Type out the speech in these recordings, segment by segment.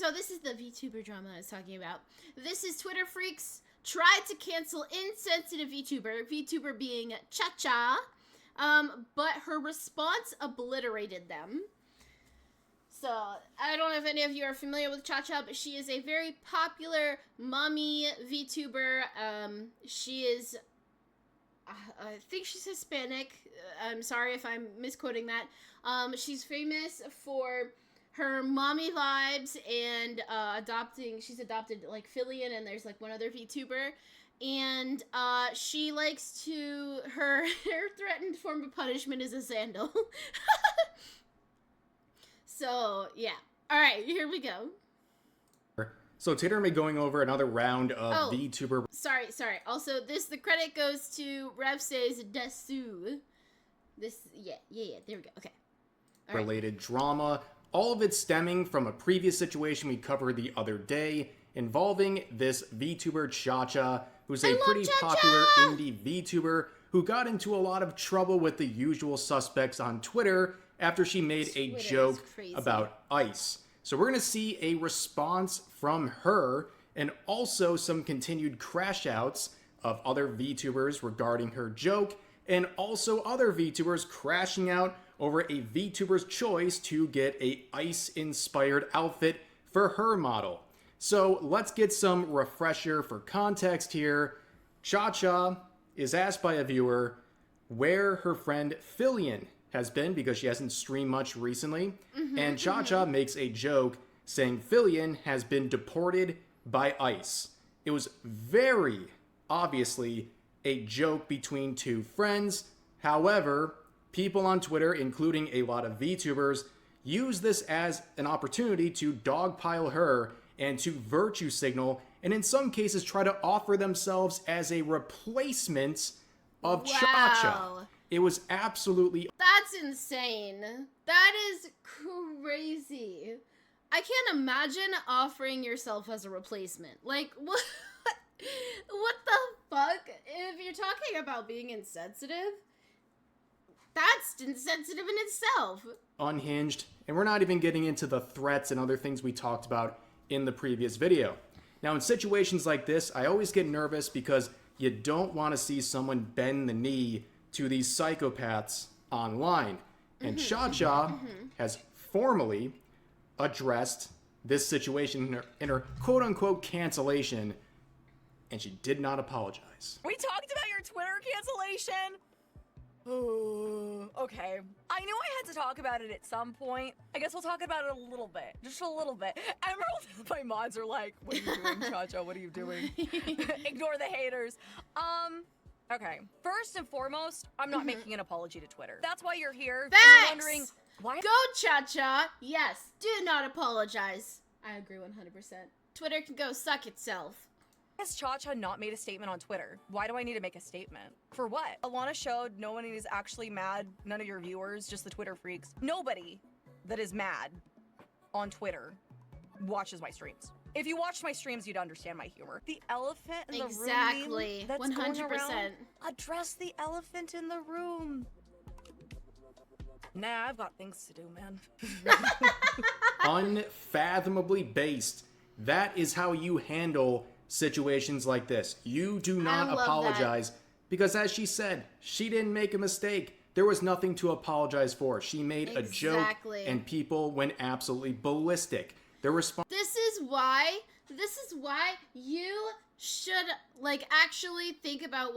So this is the VTuber drama I was talking about. This is Twitter freaks tried to cancel insensitive VTuber being Chacha, but her response obliterated them. So, I don't know if any of you are familiar with Chacha, but she is a very popular mommy VTuber. She is, I think she's Hispanic. I'm sorry if I'm misquoting that. She's famous for her mommy vibes and she's adopted like Fillion, and there's like one other VTuber. And she likes to, her threatened form of punishment is a sandal. So, yeah. Alright, here we go. So Tater may going over another round of VTuber. Sorry. Also, the credit goes to Revse's Desu. Yeah, there we go. Okay. All related drama. All of it stemming from a previous situation we covered the other day involving this VTuber Chacha, who's a pretty popular indie VTuber who got into a lot of trouble with the usual suspects on Twitter after she made a joke about ice. So we're going to see a response from her and also some continued crash outs of other VTubers regarding her joke, and also other VTubers crashing out over a VTuber's choice to get a ice-inspired outfit for her model. So let's get some refresher for context here. Chacha is asked by a viewer where her friend Fillion has been because she hasn't streamed much recently, and Chacha makes a joke saying Fillion has been deported by ICE. It was very obviously a joke between two friends. However, people on Twitter, including a lot of VTubers, use this as an opportunity to dogpile her and to virtue signal, and in some cases try to offer themselves as a replacement of Chacha. It was absolutely... That's insane. That is crazy. I can't imagine offering yourself as a replacement. Like, what? What the fuck? If you're talking about being insensitive, that's insensitive in itself. Unhinged, and we're not even getting into the threats and other things we talked about in the previous video. Now, in situations like this, I always get nervous because you don't want to see someone bend the knee to these psychopaths online. And Chacha has formally addressed this situation in her quote-unquote cancellation, and she did not apologize. We talked about your Twitter cancellation. Okay. I knew I had to talk about it at some point. I guess we'll talk about it a little bit. Just a little bit. Emerald, my mods are like, what are you doing, Chacha? What are you doing? Ignore the haters. Okay. First and foremost, I'm not making an apology to Twitter. That's why you're here. Facts! You're wondering why. Go, Chacha. Yes, do not apologize. I agree 100%. Twitter can go suck itself. Has Chacha not made a statement on Twitter? Why do I need to make a statement? For what? Alana showed no one is actually mad. None of your viewers, just the Twitter freaks. Nobody that is mad on Twitter watches my streams. If you watched my streams, you'd understand my humor. The elephant in the room. Exactly. That's 100%. going around. Address the elephant in the room. Nah, I've got things to do, man. Unfathomably based. That is how you handle situations like this. You do not apologize because, as she said, she didn't make a mistake. There was nothing to apologize for. She made a joke and people went absolutely ballistic. This is why you should like actually think about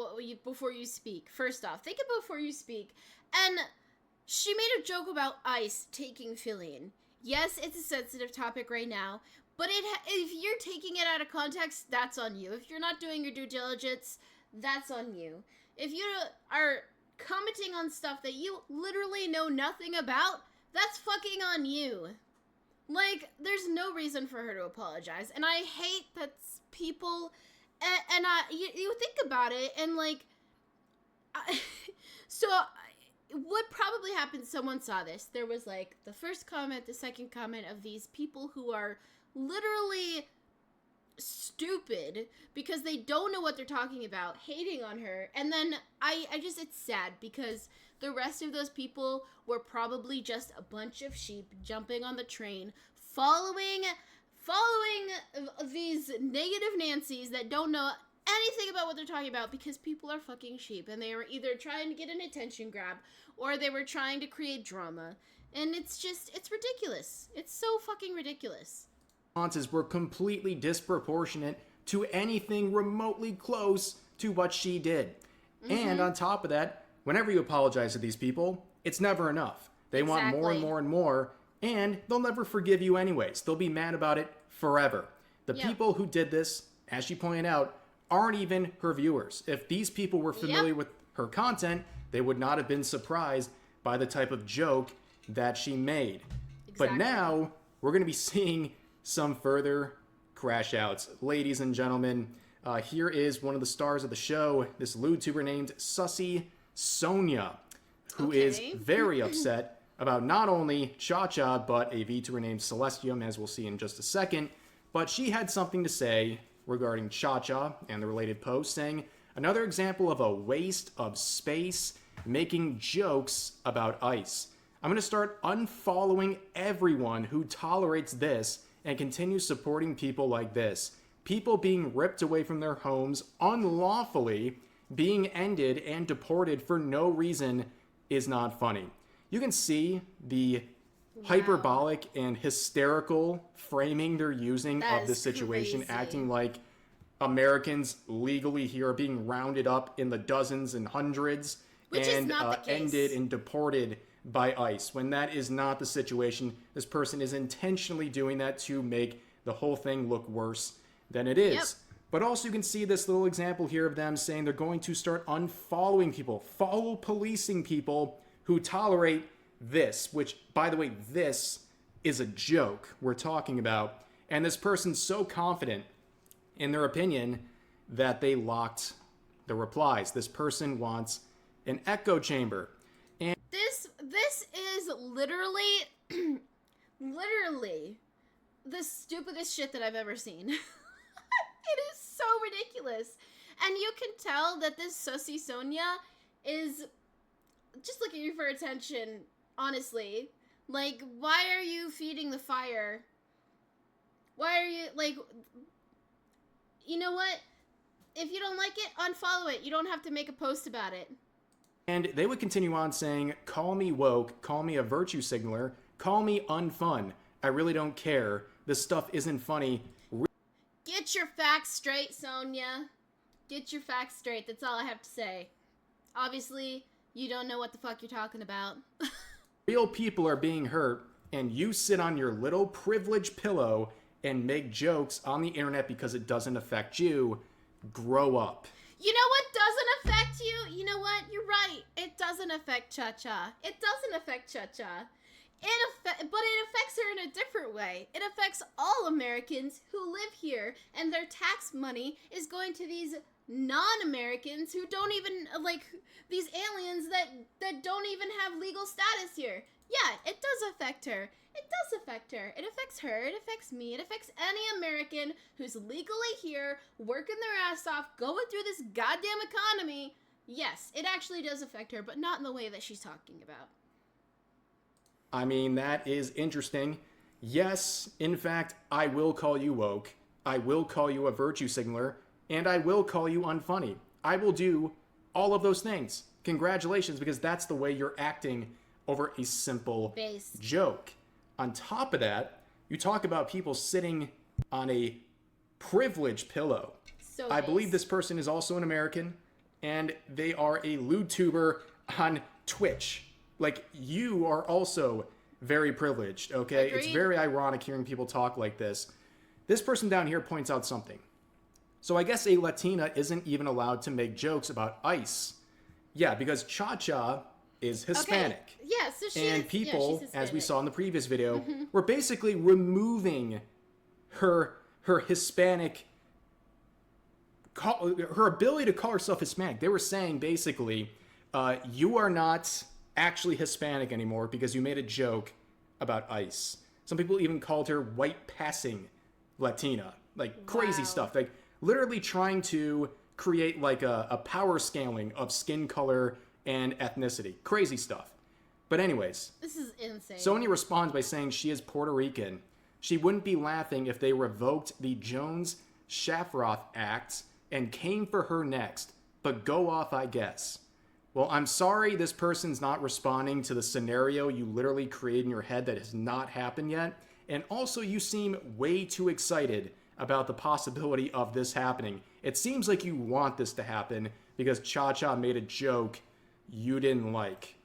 before you speak. First off, think about before you speak. And she made a joke about ice taking Fillion. Yes, it's a sensitive topic right now, but if you're taking it out of context, that's on you. If you're not doing your due diligence, that's on you. If you are commenting on stuff that you literally know nothing about, that's fucking on you. Like, there's no reason for her to apologize, and I hate that people, and you think about it, and like, so what probably happened, someone saw this, there was like the first comment, the second comment of these people who are literally stupid because they don't know what they're talking about, hating on her, and then it's sad because the rest of those people were probably just a bunch of sheep jumping on the train, following following these negative Nancys that don't know anything about what they're talking about because people are fucking sheep and they were either trying to get an attention grab or they were trying to create drama. And it's ridiculous. It's so fucking ridiculous. Responses were completely disproportionate to anything remotely close to what she did. And on top of that, whenever you apologize to these people, it's never enough. They want more and more and more, and they'll never forgive you anyways. They'll be mad about it forever. The people who did this, as she pointed out, aren't even her viewers. If these people were familiar with her content, they would not have been surprised by the type of joke that she made. But now, we're going to be seeing some further crash outs. Ladies and gentlemen, here is one of the stars of the show, this LewTuber named Sussy Sonia, who is very upset about not only Cha-Cha, but a VTuber named Celestium, as we'll see in just a second. But she had something to say regarding Cha-Cha and the related post, saying, another example of a waste of space, making jokes about ice. I'm going to start unfollowing everyone who tolerates this and continues supporting people like this. People being ripped away from their homes unlawfully, being ended and deported for no reason is not funny. You can see the hyperbolic and hysterical framing they're using of this situation, acting like Americans legally here are being rounded up in the dozens and hundreds and ended and deported by ICE, when that is not the situation. This person is intentionally doing that to make the whole thing look worse than it is. But also you can see this little example here of them saying they're going to start unfollowing people, follow policing people who tolerate this, which, by the way, this is a joke we're talking about. And this person's so confident in their opinion that they locked the replies. This person wants an echo chamber. And this is literally the stupidest shit that I've ever seen. It is so ridiculous. And you can tell that this Sussy Sonia is just looking for attention, honestly. Like, why are you feeding the fire? Why are you, like, you know what? If you don't like it, unfollow it. You don't have to make a post about it. And they would continue on saying, call me woke, call me a virtue signaler, call me unfun. I really don't care. This stuff isn't funny. Get your facts straight, Sonia. Get your facts straight. That's all I have to say. Obviously, you don't know what the fuck you're talking about. Real people are being hurt, and you sit on your little privileged pillow and make jokes on the internet because it doesn't affect you. Grow up. You know what doesn't affect you? You know what? You're right. It doesn't affect Cha-Cha. It doesn't affect Cha-Cha. But it affects her in a different way. It affects all Americans who live here, and their tax money is going to these non-Americans who don't even, like, these aliens that don't even have legal status here. Yeah, it does affect her. It does affect her. It affects her. It affects me. It affects any American who's legally here, working their ass off, going through this goddamn economy. Yes, it actually does affect her, but not in the way that she's talking about. I mean, that is interesting. Yes, in fact, I will call you woke. I will call you a virtue signaler. And I will call you unfunny. I will do all of those things. Congratulations, because that's the way you're acting over a simple joke. On top of that, you talk about people sitting on a privileged pillow. I believe this person is also an American, and they are a LewTuber on Twitch. Like, you are also very privileged, okay? Agreed. It's very ironic hearing people talk like this. This person down here points out something. So I guess a Latina isn't even allowed to make jokes about ICE. Yeah, because Cha-Cha is Hispanic. Okay. Yeah, so she and is, people, she's as we saw in the previous video, were basically removing her Hispanic, her ability to call herself Hispanic. They were saying basically, you are not actually Hispanic anymore because you made a joke about ICE. Some people even called her white passing Latina. Like, crazy stuff. Like, literally trying to create like a power scaling of skin color and ethnicity. Crazy stuff. But anyways. This is insane. Sonia responds by saying she is Puerto Rican. She wouldn't be laughing if they revoked the Jones-Shafroth Act and came for her next. But go off, I guess. Well, I'm sorry this person's not responding to the scenario you literally created in your head that has not happened yet. And also, you seem way too excited about the possibility of this happening. It seems like you want this to happen because Cha-Cha made a joke you didn't like.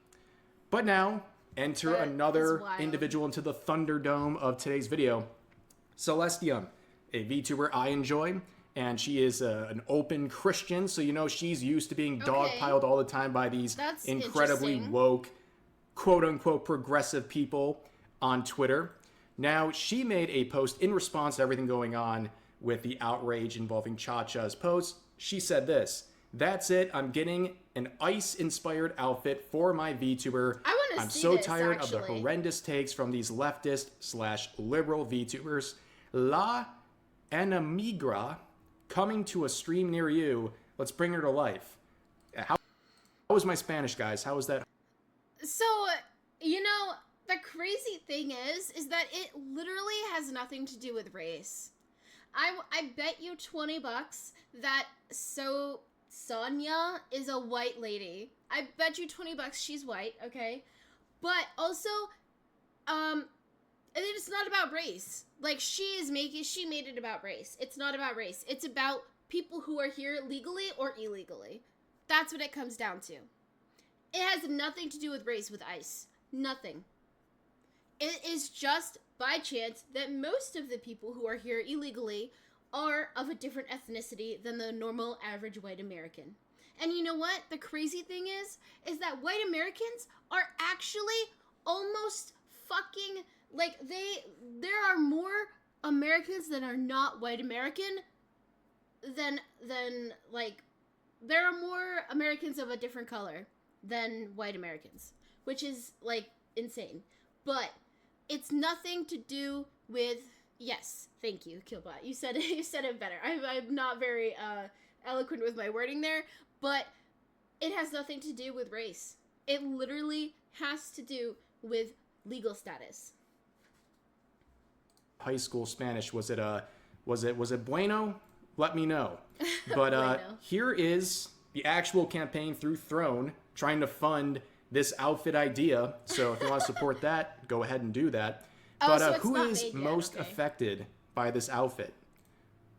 But now, enter another individual into the Thunderdome of today's video. Celestium, a VTuber I enjoy. And she is an open Christian, so you know she's used to being dogpiled all the time by these incredibly woke, quote-unquote progressive people on Twitter. Now, she made a post in response to everything going on with the outrage involving Cha-Cha's post. She said this: "That's it, I'm getting an ice-inspired outfit for my VTuber. I'm so tired of the horrendous takes from these leftist/liberal VTubers. La Enemigra coming to a stream near you. Let's bring her to life." How was my Spanish, guys? How was that? So, you know, the crazy thing is that it literally has nothing to do with race. I bet you $20 that Sonia is a white lady. I bet you $20 she's white, okay? But also, and it's not about race. Like, she made it about race. It's not about race. It's about people who are here legally or illegally. That's what it comes down to. It has nothing to do with race with ICE. Nothing. It is just by chance that most of the people who are here illegally are of a different ethnicity than the normal average white American. And you know what? The crazy thing is that white Americans are actually almost fucking, like, there are more Americans that are not white American than like, there are more Americans of a different color than white Americans, which is, like, insane. But it's nothing to do with, yes, thank you, Killbot. You said it better. I'm not very eloquent with my wording there, but it has nothing to do with race. It literally has to do with legal status. High school Spanish, was it bueno? Let me know. But bueno. Here is the actual campaign through Throne trying to fund this outfit idea. So if you want to support that, go ahead and do that. But so who is most affected by this outfit?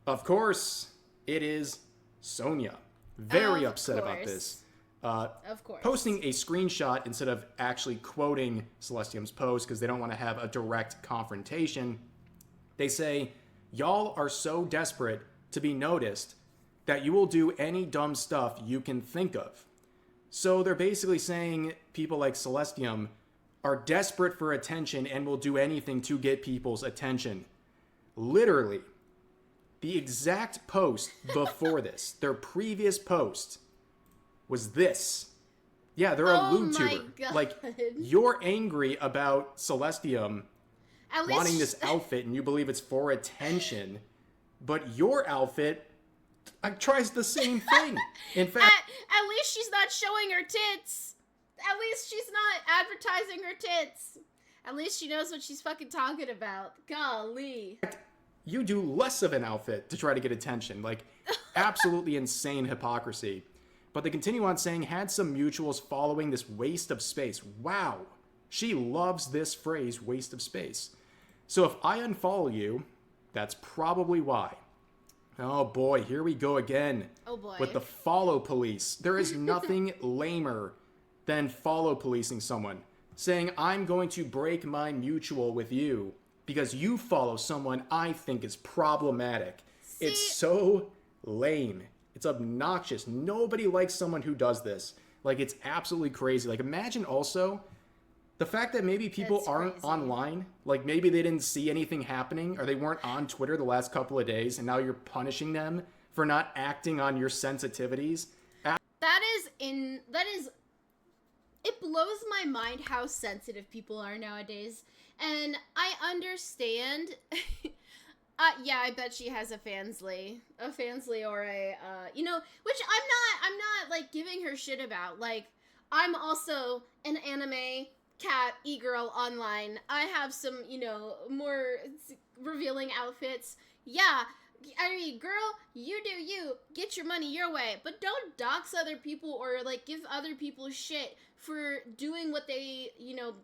Of course, it is Sonia. Very upset about this. Of course. Posting a screenshot instead of actually quoting Celestium's post because they don't want to have a direct confrontation. They say, "Y'all are so desperate to be noticed that you will do any dumb stuff you can think of." So they're basically saying people like Celestium are desperate for attention and will do anything to get people's attention. Literally, the exact post before this, their previous post, was this. Yeah, they're a LootTuber. Like, you're angry about Celestium wanting this outfit and you believe it's for attention, but your outfit tries the same thing. In fact, at least she's not showing her tits. At least she's not advertising her tits. At least she knows what she's fucking talking about. Golly. You do less of an outfit to try to get attention. Like, absolutely insane hypocrisy. But they continue on saying, "Had some mutuals following this waste of space." Wow. She loves this phrase, waste of space. "So if I unfollow you, that's probably why." Oh boy, here we go again. Oh boy. With the follow police. There is nothing lamer than follow policing someone. Saying, "I'm going to break my mutual with you because you follow someone I think is problematic." See? It's so lame. It's obnoxious. Nobody likes someone who does this. Like, it's absolutely crazy. Like, imagine also the fact that maybe people aren't online. Like, maybe they didn't see anything happening or they weren't on Twitter the last couple of days and now you're punishing them for not acting on your sensitivities. It blows my mind how sensitive people are nowadays. And I understand. Yeah, I bet she has a fansly or a, which I'm not like giving her shit about. Like, I'm also an anime cat e-girl online. I have some, you know, more revealing outfits. Yeah, I mean, girl, you do you. Get your money your way. But don't dox other people or, like, give other people shit for doing what they, you know,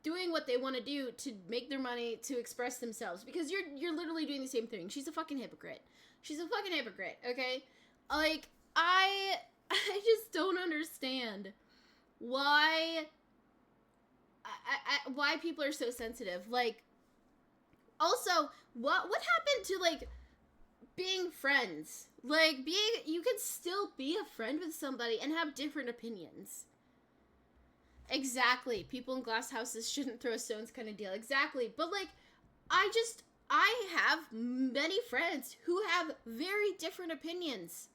doing what they want to do to make their money, to express themselves. Because you're literally doing the same thing. She's a fucking hypocrite. She's a fucking hypocrite, okay? Like, I just don't understand why why people are so sensitive. Like, also, what happened to, like, being friends? Like, you can still be a friend with somebody and have different opinions. Exactly. People in glass houses shouldn't throw stones kind of deal. Exactly. But, like, I have many friends who have very different opinions.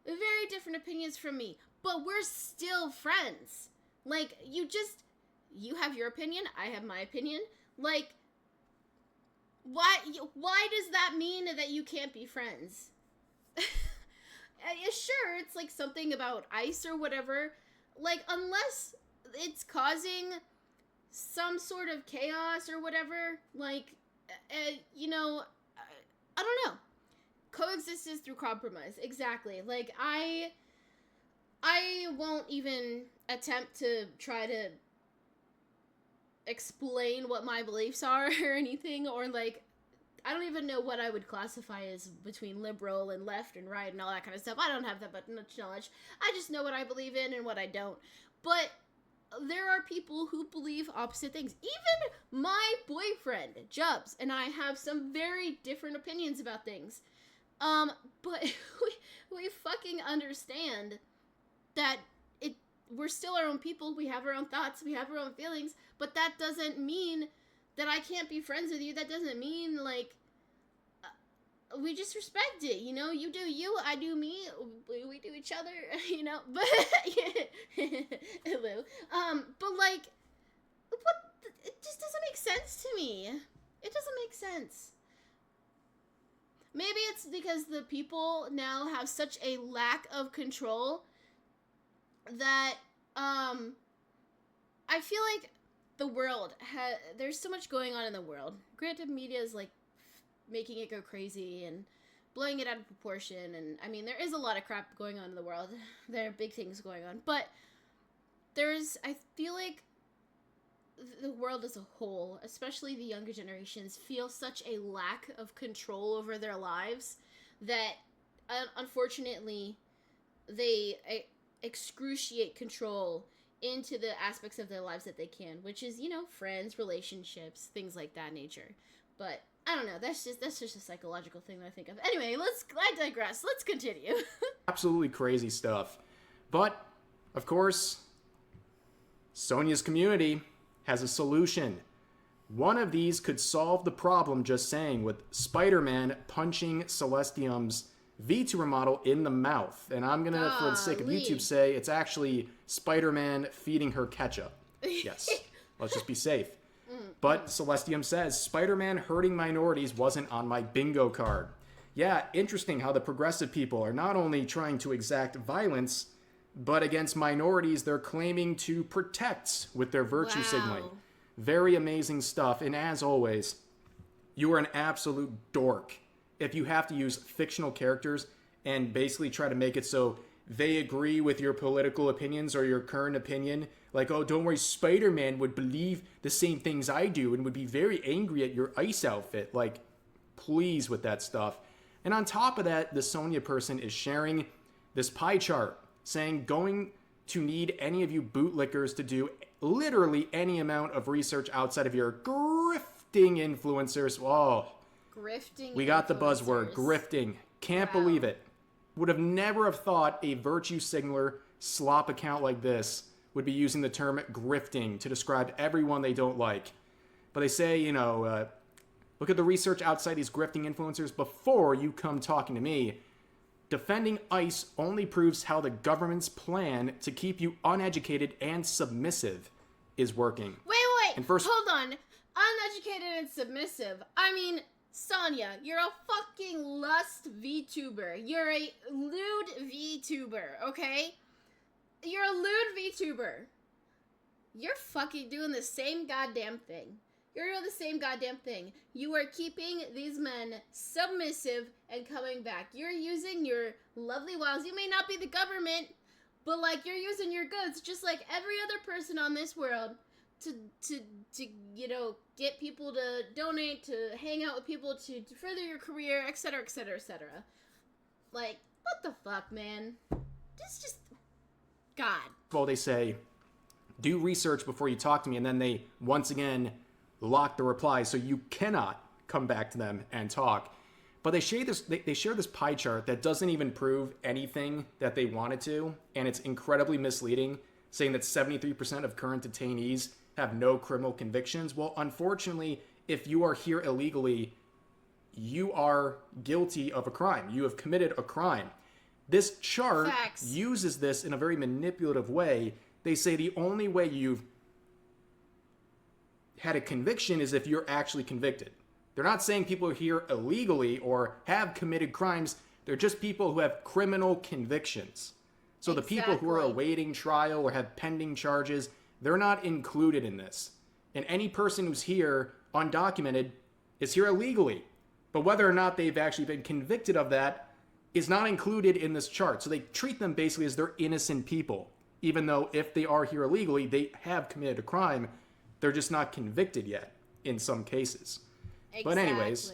Very different opinions from me. But we're still friends. Like, you have your opinion, I have my opinion. Like, why does that mean that you can't be friends? Sure, it's like something about ice or whatever. Like, unless it's causing some sort of chaos or whatever, like, you know, I don't know. Coexistence through compromise. Exactly. Like, I won't even attempt to try to explain what my beliefs are or anything, or, like, I don't even know what I would classify as between liberal and left and right and all that kind of stuff. I don't have that much knowledge. I just know what I believe in and what I don't. But there are people who believe opposite things. Even my boyfriend, Jubs, and I have some very different opinions about things. But we fucking understand that we're still our own people. We have our own thoughts. We have our own feelings. But that doesn't mean that I can't be friends with you. That doesn't mean, like, we just respect it, you know? You do you, I do me, we do each other, you know? But, hello. But, like, it just doesn't make sense to me. It doesn't make sense. Maybe it's because the people now have such a lack of control that, I feel like the world there's so much going on in the world. Granted, media is, like, making it go crazy and blowing it out of proportion, and, I mean, there is a lot of crap going on in the world. There are big things going on, but I feel like the world as a whole, especially the younger generations, feel such a lack of control over their lives that, unfortunately, they excruciate control into the aspects of their lives that they can, which is, you know, friends, relationships, things like that nature. But I don't know, that's just a psychological thing that I think of. Anyway, I digress. Let's continue. Absolutely crazy stuff. But, of course, Sonia's community has a solution. One of these could solve the problem, just saying, with Spider-Man punching Celestium's VTuber model in the mouth. And I'm gonna, for the sake of YouTube, say it's actually Spider-Man feeding her ketchup. Yes, let's just be safe. But Celestium says, Spider-Man hurting minorities wasn't on my bingo card. Yeah, interesting how the progressive people are not only trying to exact violence, but against minorities they're claiming to protect with their virtue signaling. Very amazing stuff, and as always, you are an absolute dork if you have to use fictional characters and basically try to make it so they agree with your political opinions or your current opinion. Like, oh, don't worry, Spider-Man would believe the same things I do and would be very angry at your ice outfit. Like, please with that stuff. And on top of that, the Sonia person is sharing this pie chart saying going to need any of you bootlickers to do literally any amount of research outside of your grifting influencers. Oh, grifting. We got the buzzword, grifting. Can't believe it. Would have never have thought a virtue signaler slop account like this would be using the term grifting to describe everyone they don't like. But they say, you know, look at the research outside these grifting influencers before you come talking to me. Defending ICE only proves how the government's plan to keep you uneducated and submissive is working. Wait. And first, hold on. Uneducated and submissive. I mean, Sonia, you're a fucking lust VTuber. You're a lewd VTuber, okay? You're a lewd VTuber. you're fucking doing the same goddamn thing. You're doing the same goddamn thing. You are keeping these men submissive and coming back. You're using your lovely wiles. You may not be the government, but like you're using your goods just like every other person on this world to you know, get people to donate, to hang out with people, to further your career, etc., etc., etc. Like, what the fuck, man? Just God. Well, they say, do research before you talk to me, and then they once again lock the reply, so you cannot come back to them and talk. But they share this pie chart that doesn't even prove anything that they wanted to, and it's incredibly misleading, saying that 73% of current detainees have no criminal convictions. Well, unfortunately, if you are here illegally, you are guilty of a crime. You have committed a crime. This chart uses this in a very manipulative way. They say the only way you've had a conviction is if you're actually convicted. They're not saying people are here illegally or have committed crimes. They're just people who have criminal convictions. So the people who are awaiting trial or have pending charges, they're not included in this. And any person who's here undocumented is here illegally. But whether or not they've actually been convicted of that is not included in this chart. So they treat them basically as they're innocent people, even though if they are here illegally, they have committed a crime. They're just not convicted yet in some cases. Exactly. But anyways,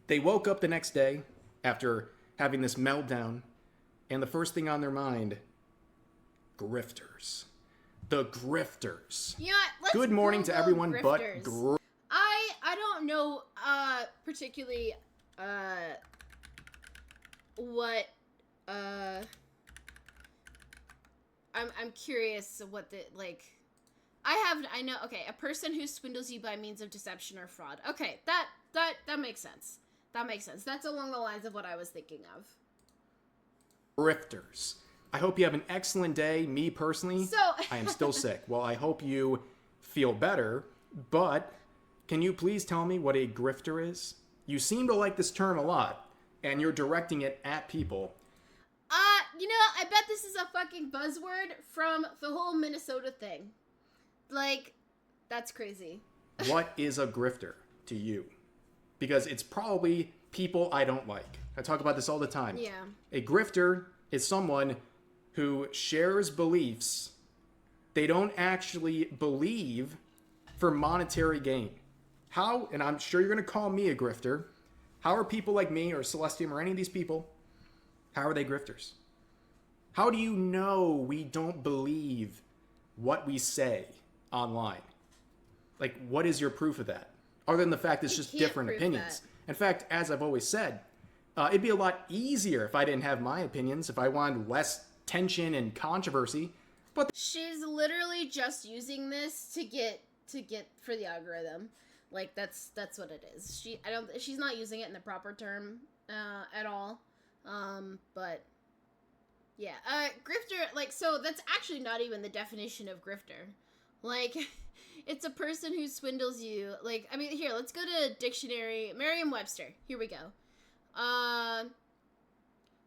they woke up the next day after having this meltdown, and the first thing on their mind, grifters. The grifters. Yeah, let's Good morning to everyone grifters. but I don't know particularly what I'm curious what the like I know, okay, a person who swindles you by means of deception or fraud. Okay, that makes sense. That makes sense. That's along the lines of what I was thinking of. grifters. I hope you have an excellent day. Me personally, I am still sick. Well, I hope you feel better, but can you please tell me what a grifter is? You seem to like this term a lot, and you're directing it at people. You know, I bet this is a fucking buzzword from the whole Minnesota thing. Like, that's crazy. What is a grifter to you? Because it's probably people I don't like. I talk about this all the time. Yeah. A grifter is someone who shares beliefs they don't actually believe for monetary gain. How, and I'm sure you're going to call me a grifter, how are people like me or Celestium or any of these people, how are they grifters? How do you know we don't believe what we say online? Like, what is your proof of that? Other than the fact it's just different opinions. In fact, as I've always said, it'd be a lot easier if I didn't have my opinions, if I wanted less tension and controversy. But she's literally just using this to get for the algorithm. Like, that's what it is. She's not using it in the proper term at all. But yeah, grifter, like, so that's actually not even the definition of grifter. Like, it's a person who swindles you. Like, I mean, here, let's go to dictionary, Merriam-Webster. Here we go.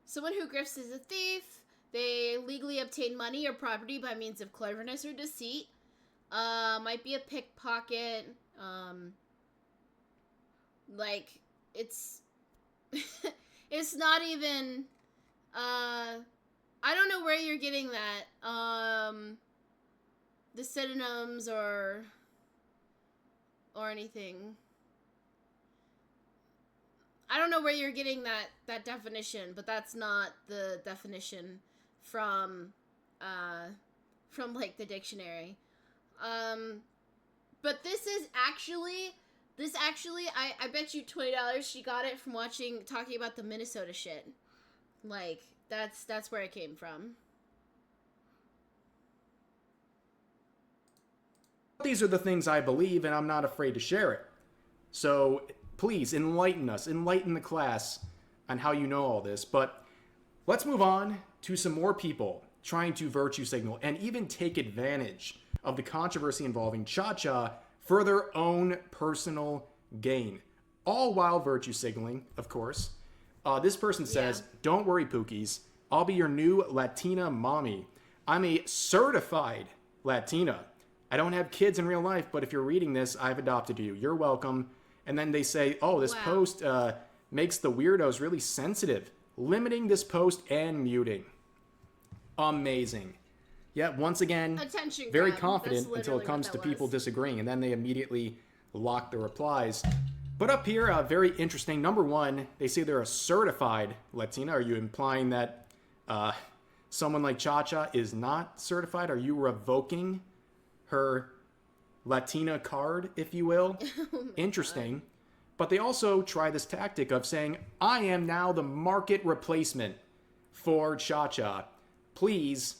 Someone who grifts is a thief. They legally obtain money or property by means of cleverness or deceit. Might be a pickpocket. Like, it's it's not even I don't know where you're getting that the synonyms or anything. I don't know where you're getting that definition, but that's not the definition from like the dictionary. But this actually, I bet you $20 she got it from talking about the Minnesota shit. Like, that's where it came from. these are the things I believe, and I'm not afraid to share it. So please enlighten us, enlighten the class on how you know all this. But let's move on to some more people trying to virtue signal and even take advantage of the controversy involving Cha-Cha for their own personal gain. All while virtue signaling, of course. This person says, "Don't worry, Pookies. I'll be your new Latina mommy. I'm a certified Latina. I don't have kids in real life, but if you're reading this, I've adopted you. You're welcome. And then they say, oh, this post makes the weirdos really sensitive. Limiting this post and muting. Amazing. Yeah, once again, Attention very grab. confident That's until it literally comes what to that people was. disagreeing, and then they immediately lock the replies. But up here, very interesting. Number one, they say they're a certified Latina. Are you implying that someone like Chacha is not certified? Are you revoking her Latina card, if you will? Interesting. God. But they also try this tactic of saying, I am now the market replacement for Chacha. Please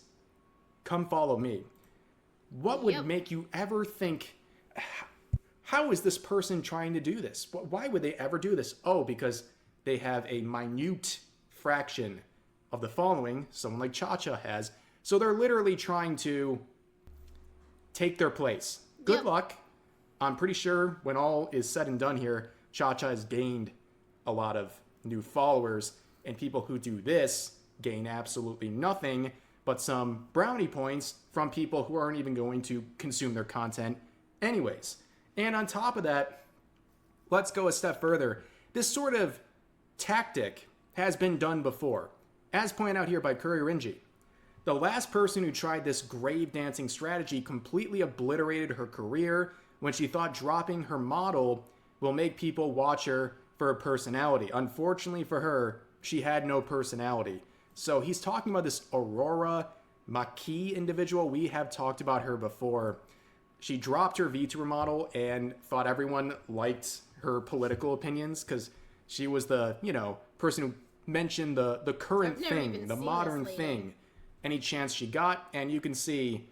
come follow me. What would make you ever think, how is this person trying to do this? Why would they ever do this? Oh, because they have a minute fraction of the following, someone like Chacha has. So they're literally trying to take their place. Good luck. I'm pretty sure when all is said and done here, Chacha has gained a lot of new followers, and people who do this gain absolutely nothing but some brownie points from people who aren't even going to consume their content anyways. And on top of that, let's go a step further. This sort of tactic has been done before, as pointed out here by Courier-Inji. The last person who tried this grave dancing strategy completely obliterated her career when she thought dropping her model will make people watch her for her personality. Unfortunately for her, she had no personality. So he's talking about this Aurora Maki individual. We have talked about her before. She dropped her VTuber model and thought everyone liked her political opinions because she was the, person who mentioned the current thing, the modern thing, any chance she got. And you can see,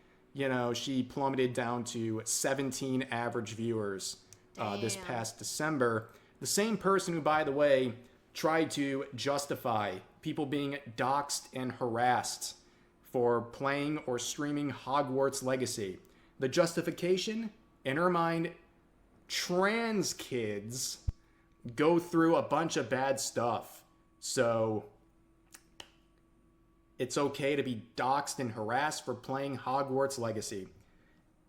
she plummeted down to 17 average viewers this past December. The same person who, by the way, tried to justify people being doxxed and harassed for playing or streaming Hogwarts Legacy. The justification, in her mind, trans kids go through a bunch of bad stuff. So it's okay to be doxxed and harassed for playing Hogwarts Legacy.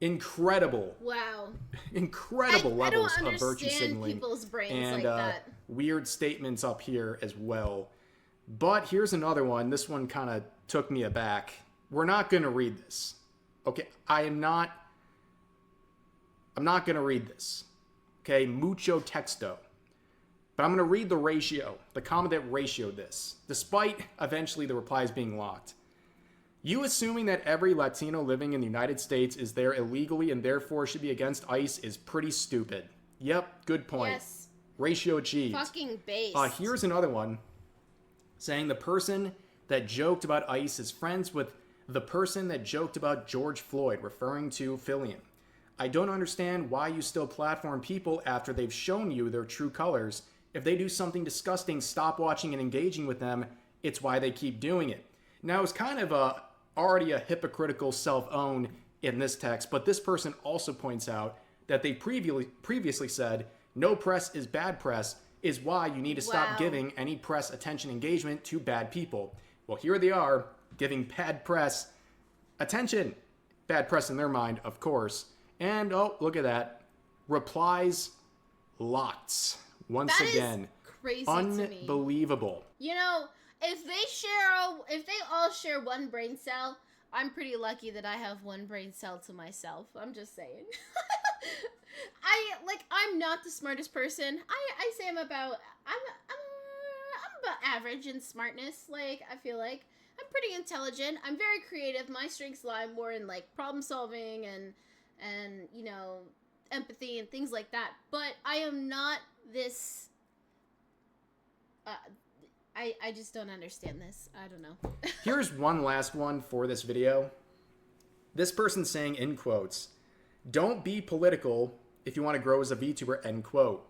Incredible. Wow. Incredible levels of virtue signaling. People's brains and like that. Weird statements up here as well. But here's another one. This one kind of took me aback. We're not going to read this. Okay, I'm not going to read this. Okay, mucho texto. But I'm going to read the ratio, the comment that ratioed this, despite eventually the replies being locked. You assuming that every Latino living in the United States is there illegally and therefore should be against ICE is pretty stupid. Yep, good point. Yes. Ratio achieved. Fucking based. Here's another one saying the person that joked about ICE is friends with the person that joked about George Floyd, referring to Fillion. I don't understand why you still platform people after they've shown you their true colors. If they do something disgusting, stop watching and engaging with them. It's why they keep doing it. Now, it's kind of already a hypocritical self-own in this text, but this person also points out that they previously said, no press is bad press, is why you need to stop giving any press attention engagement to bad people. Well, here they are, giving bad press attention. Bad press in their mind, of course. And, oh, look at that. Replies lots. Once again. Is crazy unbelievable. To me. If they all share one brain cell, I'm pretty lucky that I have one brain cell to myself. I'm just saying. I'm not the smartest person. I say I'm about average in smartness. I feel like I'm pretty intelligent. I'm very creative. My strengths lie more in problem solving and empathy and things like that. But I am not this. I just don't understand this. I don't know. Here's one last one for this video. This person saying, in quotes, don't be political if you want to grow as a VTuber, end quote.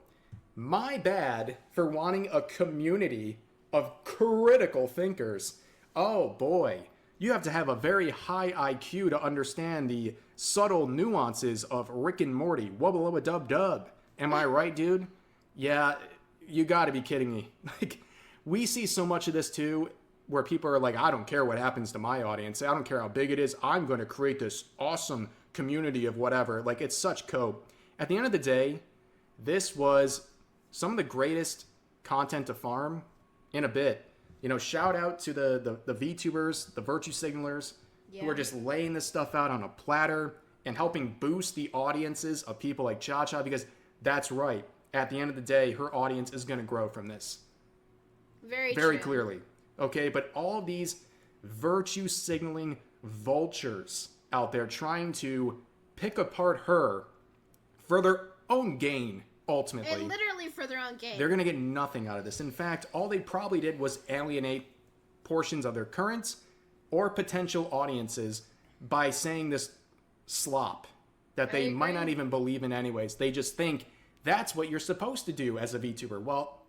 My bad for wanting a community of critical thinkers. Oh boy, you have to have a very high IQ to understand the subtle nuances of Rick and Morty. Wubba lubba dub dub. Am I right, dude? Yeah, you gotta be kidding me. We see so much of this too. where people are like, I don't care what happens to my audience. I don't care how big it is. I'm going to create this awesome community of whatever. Like, it's such cope. At the end of the day, this was some of the greatest content to farm in a bit. You know, shout out to the VTubers, the virtue signalers, who are just laying this stuff out on a platter and helping boost the audiences of people like Chacha, because that's right. At the end of the day, her audience is going to grow from this. Very clearly. Okay, but all these virtue signaling vultures out there trying to pick apart her for their own gain, ultimately. And literally for their own gain. They're going to get nothing out of this. In fact, all they probably did was alienate portions of their current or potential audiences by saying this slop that they might not even believe in anyways. They just think that's what you're supposed to do as a VTuber. Well,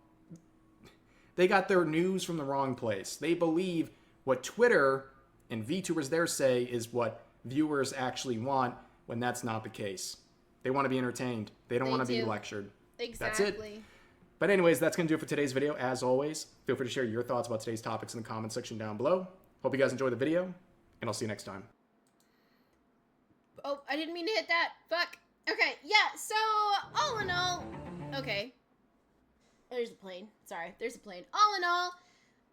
they got their news from the wrong place. They believe what Twitter and VTubers there say is what viewers actually want, when that's not the case. They want to be entertained. They don't want to be lectured. Exactly. That's it. But anyways, that's going to do it for today's video. As always, feel free to share your thoughts about today's topics in the comment section down below. Hope you guys enjoyed the video, and I'll see you next time. Oh, I didn't mean to hit that. Fuck. Okay, yeah, so, all in all, okay. There's a plane. Sorry, there's a plane. All in all,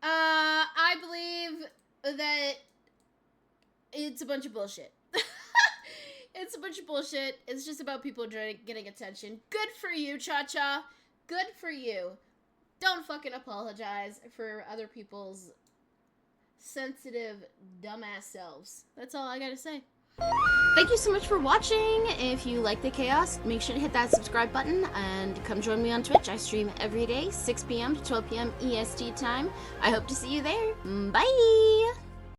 I believe that it's a bunch of bullshit. It's a bunch of bullshit. It's just about people getting attention. Good for you, Cha-Cha. Good for you. Don't fucking apologize for other people's sensitive, dumbass selves. That's all I gotta say. Thank you so much for watching. If you like the chaos, make sure to hit that subscribe button and come join me on Twitch. I stream every day, 6 p.m. to 12 p.m. EST time. I hope to see you there. Bye!